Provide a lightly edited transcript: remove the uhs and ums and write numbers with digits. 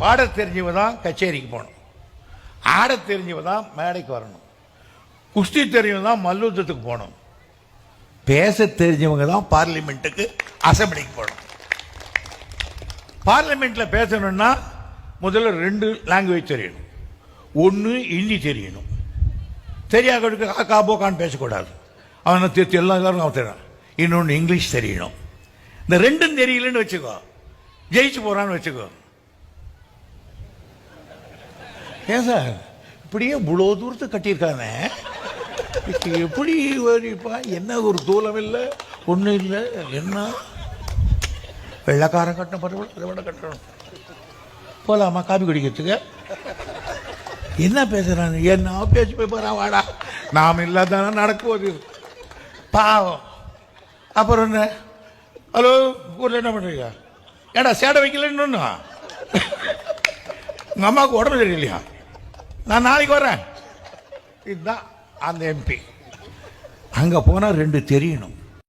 பாட தெரிஞ்சவ தான் கச்சேரிக்கு போகணும், ஆட தெரிஞ்சவ தான் மேடைக்கு வரணும், குஸ்தி தெரிஞ்சவங்க தான் மல்யுத்தத்துக்கு போகணும், பேச தெரிஞ்சவங்க தான் பார்லிமெண்ட்டுக்கு அசம்பிளிக்கு போகணும். பார்லிமெண்ட்ல பேசணும்னா முதல்ல 2 லாங்குவேஜ் தெரியணும். ஒன்று ஹிந்தி தெரியணும், தெரியாதவனுக்கு காக்கா போக்கான்னு பேசக்கூடாது, அவனை எல்லாரும் அவன் தெரியும். இன்னொன்று இங்கிலீஷ் தெரியணும். இந்த 2ம் தெரியலன்னு வச்சுக்கோ, ஜெயிச்சு போறான்னு வச்சுக்கோ. ஏன் சார் இப்படியே இவ்வளோ தூரத்து கட்டியிருக்கானே, எப்படி வரிப்பா? என்ன ஒரு தூரம் இல்லை, ஒன்றும் இல்லை. என்ன வெள்ளக்காரன் கட்டின பரவாயில்ல, அதை விட கட்டணும். போகலாமா காபி குடிக்கிறதுக்கு? என்ன பேசுறாங்க? என்ன பேச்சு போய் போறான், வாடா நாம் இல்லாதானே நடக்குவது பாவம். அப்புறம் என்ன, ஹலோ ஊரில் என்ன பண்ணுறீங்க? ஏடா சேடை வைக்கலன்னு உங்கள் அம்மாவுக்கு உடம்பு தெரியலையா? நான் நாளைக்கு வரேன். இதுதான் அந்த எம்பி. அங்கே போனால் 2 தெரியணும்.